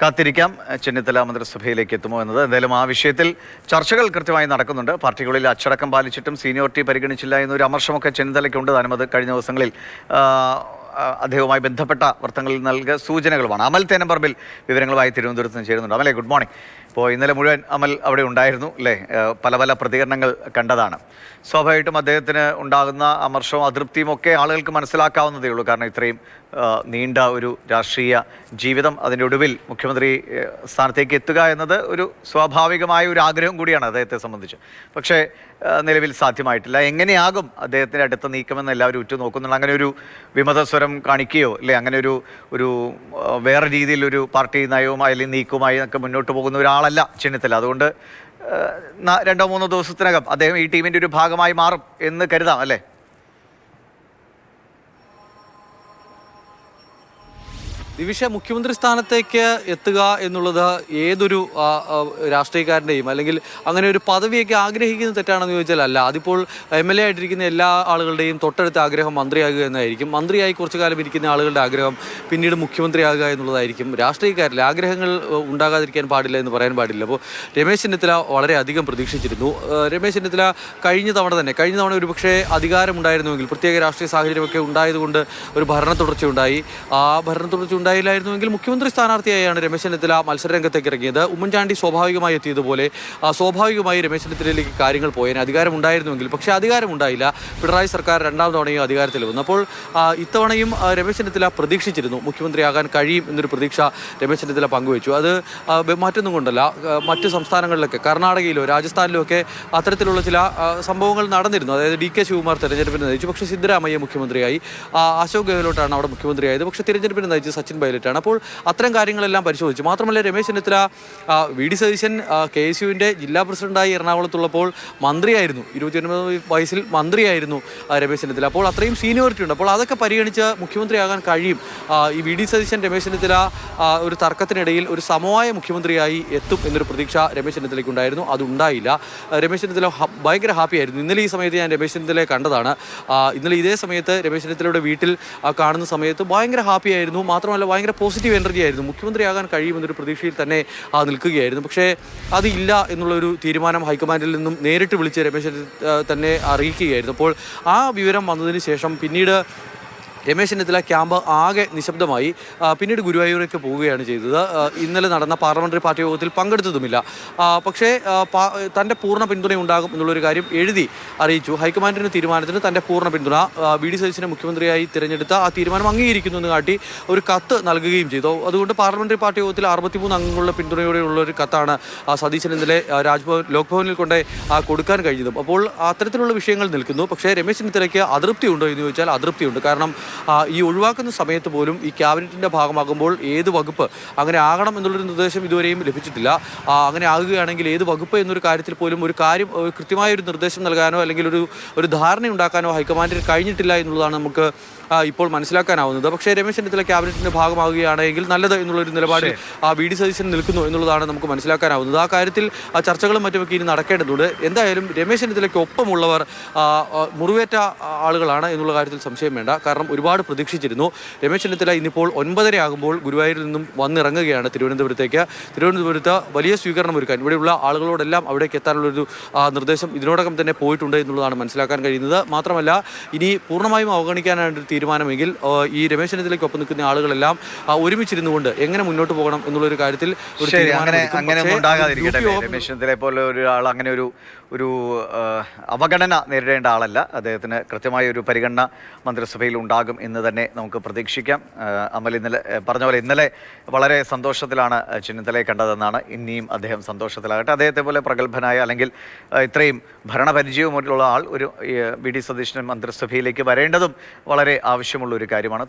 കാത്തിരിക്കാം ചെന്നിത്തല മന്ത്രിസഭയിലേക്ക് എത്തുമോ എന്നത്. എന്തായാലും ആ വിഷയത്തിൽ ചർച്ചകൾ കൃത്യമായി നടക്കുന്നുണ്ട്. പാർട്ടികളിൽ അച്ചടക്കം പാലിച്ചിട്ടും സീനിയോറിറ്റി പരിഗണിച്ചില്ല എന്നൊരു അമർഷമൊക്കെ ചെന്നിത്തലയ്ക്കുണ്ട്. താനും അത് കഴിഞ്ഞ ദിവസങ്ങളിൽ അദ്ദേഹവുമായി ബന്ധപ്പെട്ട വൃത്തങ്ങളിൽ നൽകിയ സൂചനകളുമാണ്. അമൽ തേനമ്പറമ്പിൽ വിവരങ്ങളുമായി തിരുവനന്തപുരത്ത് നിന്ന് ചേരുന്നുണ്ട്. അമലെ, ഗുഡ് മോർണിംഗ്. ഇപ്പോൾ ഇന്നലെ മുഴുവൻ അമൽ അവിടെ ഉണ്ടായിരുന്നു അല്ലേ? പല പല പ്രതികരണങ്ങൾ കണ്ടതാണ്. സ്വാഭാവികമായിട്ടും അദ്ദേഹത്തിന് ഉണ്ടാകുന്ന അമർഷവും അതൃപ്തിയും ഒക്കെ ആളുകൾക്ക് മനസ്സിലാക്കാവുന്നതേ ഉള്ളൂ. കാരണം ഇത്രയും നീണ്ട ഒരു രാഷ്ട്രീയ ജീവിതം, അതിൻ്റെ ഒടുവിൽ മുഖ്യമന്ത്രി സ്ഥാനത്തേക്ക് എത്തുക എന്നത് ഒരു സ്വാഭാവികമായ ഒരു ആഗ്രഹം കൂടിയാണ് അദ്ദേഹത്തെ സംബന്ധിച്ച്. പക്ഷേ നിലവിൽ സാധ്യമായിട്ടില്ല. എങ്ങനെയാകും അദ്ദേഹത്തിൻ്റെ അടുത്ത നീക്കമെന്ന് എല്ലാവരും ഉറ്റുനോക്കുന്നുണ്ട്. അങ്ങനെ ഒരു വിമതസ്വരം കാണിക്കുകയോ അല്ലെ അങ്ങനെ ഒരു വേറെ രീതിയിലൊരു പാർട്ടി നയവുമായി അല്ലെങ്കിൽ നീക്കവുമായി ഒക്കെ മുന്നോട്ട് പോകുന്ന ഒരാളല്ല ചെന്നിത്തല. അതുകൊണ്ട് 2-3 ദിവസത്തിനകം അദ്ദേഹം ഈ ടീമിൻ്റെ ഒരു ഭാഗമായി മാറും എന്ന് കരുതാം അല്ലേ? ദിവിഷ, മുഖ്യമന്ത്രി സ്ഥാനത്തേക്ക് എത്തുക എന്നുള്ളത് ഏതൊരു രാഷ്ട്രീയക്കാരൻ്റെയും അല്ലെങ്കിൽ അങ്ങനെ ഒരു പദവിയൊക്കെ ആഗ്രഹിക്കുന്നത് തെറ്റാണെന്ന് ചോദിച്ചാൽ അല്ല. അതിപ്പോൾ MLA ആയിട്ടിരിക്കുന്ന എല്ലാ ആളുകളുടെയും തൊട്ടടുത്ത ആഗ്രഹം മന്ത്രിയാകുക എന്നായിരിക്കും. മന്ത്രിയായി കുറച്ചു കാലം ഇരിക്കുന്ന ആളുകളുടെ ആഗ്രഹം പിന്നീട് മുഖ്യമന്ത്രിയാകുക എന്നുള്ളതായിരിക്കും. രാഷ്ട്രീയക്കാരിൽ ആഗ്രഹങ്ങൾ ഉണ്ടാകാതിരിക്കാൻ പാടില്ല എന്ന് പറയാൻ പാടില്ല. അപ്പോൾ രമേശ് ചെന്നിത്തല വളരെയധികം പ്രതീക്ഷിച്ചിരുന്നു. രമേശ് ചെന്നിത്തല കഴിഞ്ഞ തവണ ഒരുപക്ഷെ അധികാരമുണ്ടായിരുന്നുവെങ്കിൽ, പ്രത്യേക രാഷ്ട്രീയ സാഹചര്യമൊക്കെ ഉണ്ടായതുകൊണ്ട് ഒരു ഭരണ തുടർച്ച ഉണ്ടായി. ആ ഭരണ തുടർച്ച ഉണ്ടായില്ലായിരുന്നുവെങ്കിൽ മുഖ്യമന്ത്രി സ്ഥാനാർത്ഥിയായാണ് രമേശ് ചെന്നിത്തല മത്സരരംഗത്തേക്ക് ഇറങ്ങിയത്. ഉമ്മൻചാണ്ടി സ്വാഭാവികമായി എത്തിയതുപോലെ സ്വാഭാവികമായി രമേശ് ചെന്നിത്തലയിലേക്ക് കാര്യങ്ങൾ പോയേനെ അധികാരം ഉണ്ടായിരുന്നുവെങ്കിൽ. പക്ഷേ അധികാരം ഉണ്ടായില്ല. പിണറായി സർക്കാർ 2ാം തവണയും അധികാരത്തിൽ വന്നു. അപ്പോൾ ഇത്തവണയും രമേശ് ചെന്നിത്തല പ്രതീക്ഷിച്ചിരുന്നു മുഖ്യമന്ത്രിയാകാൻ കഴിയും എന്നൊരു പ്രതീക്ഷ രമേശ് ചെന്നിത്തല പങ്കുവച്ചു. അത് മറ്റൊന്നും കൊണ്ടല്ല, മറ്റ് സംസ്ഥാനങ്ങളിലൊക്കെ കർണാടകയിലോ രാജസ്ഥാനിലോ ഒക്കെ അത്തരത്തിലുള്ള ചില സംഭവങ്ങൾ നടന്നിരുന്നു. അതായത് DK ശിവകുമാർ തെരഞ്ഞെടുപ്പിനെ നയിച്ചു, പക്ഷേ സിദ്ധരാമയ്യ മുഖ്യമന്ത്രിയായി. അശോക് ഗെഹ്ലോട്ടാണ് അവിടെ മുഖ്യമന്ത്രിയായത്, പക്ഷേ തിരഞ്ഞെടുപ്പിനെ നയിച്ച് സച്ചിൻ പൈലറ്റാണ്. അപ്പോൾ അത്തരം കാര്യങ്ങളെല്ലാം പരിശോധിച്ചു. മാത്രമല്ല, രമേശ് ചെന്നിത്തല VD സതീശൻ KSUവിൻ്റെ ജില്ലാ പ്രസിഡന്റായി എറണാകുളത്തുള്ളപ്പോൾ മന്ത്രിയായിരുന്നു. 29 വയസ്സിൽ മന്ത്രിയായിരുന്നു രമേശ് ചെന്നിത്തല. അപ്പോൾ അത്രയും സീനിയോറിറ്റി ഉണ്ട്. അപ്പോൾ അതൊക്കെ പരിഗണിച്ച് മുഖ്യമന്ത്രിയാകാൻ കഴിയും. ഈ VD സതീശൻ രമേശ് ചെന്നിത്തല ഒരു തർക്കത്തിനിടയിൽ ഒരു സമവായ മുഖ്യമന്ത്രിയായി എത്തും എന്നൊരു പ്രതീക്ഷ രമേശ് ചെന്നിത്തലയ്ക്ക് ഉണ്ടായിരുന്നു. അതുണ്ടായില്ല. രമേശ് ചെന്നിത്തല ഭയങ്കര ഹാപ്പിയായിരുന്നു. ഇന്നലെ ഈ സമയത്ത് ഞാൻ രമേശ് ചെന്നിത്തലയെ കണ്ടതാണ്. ഇന്നലെ ഇതേ സമയത്ത് രമേശ് ചെന്നിത്തലയുടെ വീട്ടിൽ കാണുന്ന സമയത്ത് ഭയങ്കര ഹാപ്പിയായിരുന്നു. മാത്രമല്ല, ഭയങ്കര പോസിറ്റീവ് എനർജി ആയിരുന്നു. മുഖ്യമന്ത്രിയാകാൻ കഴിയുമെന്നൊരു പ്രതീക്ഷയിൽ തന്നെ നിൽക്കുകയായിരുന്നു. പക്ഷേ അതില്ല എന്നുള്ളൊരു തീരുമാനം ഹൈക്കമാൻഡിൽ നിന്നും നേരിട്ട് വിളിച്ച് രമേശ് തന്നെ അറിയിക്കുകയായിരുന്നു. അപ്പോൾ ആ വിവരം വന്നതിന് ശേഷം പിന്നീട് രമേശ് ചെന്നിത്തല ക്യാമ്പ് ആകെ നിശബ്ദമായി. പിന്നീട് ഗുരുവായൂരേക്ക് പോവുകയാണ് ചെയ്തത്. ഇന്നലെ നടന്ന പാർലമെൻ്ററി പാർട്ടി യോഗത്തിൽ പങ്കെടുത്തതുമില്ല. പക്ഷേ തൻ്റെ പൂർണ്ണ പിന്തുണ ഉണ്ടാകും എന്നുള്ളൊരു കാര്യം എഴുതി അറിയിച്ചു. ഹൈക്കമാൻഡിൻ്റെ തീരുമാനത്തിന് തൻ്റെ പൂർണ്ണ പിന്തുണ, VD സതീശനെ മുഖ്യമന്ത്രിയായി തിരഞ്ഞെടുത്ത ആ തീരുമാനം അംഗീകരിക്കുന്നു എന്ന് കാട്ടി ഒരു കത്ത് നൽകുകയും ചെയ്തു. അതുകൊണ്ട് പാർലമെൻ്ററി പാർട്ടി യോഗത്തിൽ 63 അംഗങ്ങളുടെ പിന്തുണയോടെയുള്ള ഒരു കത്താണ് സതീശൻ ഇന്നലെ ലോക്ഭവനിൽ കൊണ്ട് കൊടുക്കാൻ കഴിഞ്ഞതും. അപ്പോൾ അത്തരത്തിലുള്ള വിഷയങ്ങൾ നിൽക്കുന്നു. പക്ഷേ രമേശ് ചെന്നിത്തലയ്ക്ക് അതൃപ്തി ഉണ്ടോ എന്ന് ചോദിച്ചാൽ അതൃപ്തിയുണ്ട്. കാരണം ഈ ഒഴിവാക്കുന്ന സമയത്ത് പോലും ഈ ക്യാബിനറ്റിൻ്റെ ഭാഗമാകുമ്പോൾ ഏത് വകുപ്പ് അങ്ങനെ ആകണം എന്നുള്ളൊരു നിർദ്ദേശം ഇതുവരെയും ലഭിച്ചിട്ടില്ല. അങ്ങനെ ആകുകയാണെങ്കിൽ ഏത് വകുപ്പ് എന്നൊരു കാര്യത്തിൽ പോലും ഒരു കൃത്യമായൊരു നിർദ്ദേശം നൽകാനോ അല്ലെങ്കിൽ ഒരു ധാരണ ഉണ്ടാക്കാനോ ഹൈക്കമാൻഡിന് കഴിഞ്ഞിട്ടില്ല എന്നുള്ളതാണ് നമുക്ക് ഇപ്പോൾ മനസ്സിലാക്കാനാവുന്നത്. പക്ഷേ രമേശ് ചെന്നിത്തല ക്യാബിനറ്റിൻ്റെ ഭാഗമാകുകയാണെങ്കിൽ നല്ലത് എന്നുള്ളൊരു നിലപാടിൽ VD സതീശൻ നിൽക്കുന്നു എന്നുള്ളതാണ് നമുക്ക് മനസ്സിലാക്കാനാവുന്നത്. ആ കാര്യത്തിൽ ചർച്ചകളും മറ്റുമൊക്കെ ഇനി നടക്കേണ്ടതുണ്ട്. എന്തായാലും രമേശ് ചെന്നിത്തലയ്ക്ക് ഒപ്പമുള്ളവർ മുറിവേറ്റ ആളുകളാണ് എന്നുള്ള കാര്യത്തിൽ സംശയം വേണ്ട. കാരണം ഒരുപാട് പ്രതീക്ഷിച്ചിരുന്നു. രമേശ് ചെന്നിത്തല ഇന്നിപ്പോൾ 9:30 ആകുമ്പോൾ ഗുരുവായൂരിൽ നിന്നും വന്നിറങ്ങുകയാണ് തിരുവനന്തപുരത്തേക്ക്. തിരുവനന്തപുരത്ത് വലിയ സ്വീകരണം ഒരുക്കാൻ ഇവിടെയുള്ള ആളുകളോടെല്ലാം അവിടേക്ക് എത്താനുള്ളൊരു നിർദ്ദേശം ഇതിനോടകം തന്നെ പോയിട്ടുണ്ട് എന്നുള്ളതാണ് മനസ്സിലാക്കാൻ കഴിയുന്നത്. മാത്രമല്ല, ഇനി പൂർണ്ണമായും അവഗണിക്കാനാണ് തീരുമാനമെങ്കിൽ ഈ രമേശ് ചെന്നിത്തലയ്ക്കൊപ്പം നിൽക്കുന്ന ആളുകളെല്ലാം ഒരുമിച്ചിരുന്നുകൊണ്ട് എങ്ങനെ മുന്നോട്ട് പോകണം എന്നുള്ളൊരു കാര്യത്തിൽ രമേശ് ചെന്നിത്തലയെ പോലെ ഒരാൾ അങ്ങനെ ഒരു അവഗണന നേരിടേണ്ട ആളല്ല. അദ്ദേഹത്തിന് കൃത്യമായ ഒരു പരിഗണന മന്ത്രിസഭയിൽ ഉണ്ടാകും എന്ന് തന്നെ നമുക്ക് പ്രതീക്ഷിക്കാം. അമൽ പറഞ്ഞ പോലെ ഇന്നലെ വളരെ സന്തോഷത്തിലാണ് ചെന്നിത്തലയെ കണ്ടതെന്നാണ്. ഇനിയും അദ്ദേഹം സന്തോഷത്തിലാകട്ടെ. അദ്ദേഹത്തെ പോലെ പ്രഗത്ഭനായ അല്ലെങ്കിൽ ഇത്രയും ഭരണപരിചയവുമുള്ള ആൾ ഒരു VD സതീശൻ മന്ത്രിസഭയിലേക്ക് വരേണ്ടതും വളരെ ആവശ്യമുള്ള ഒരു കാര്യമാണ്.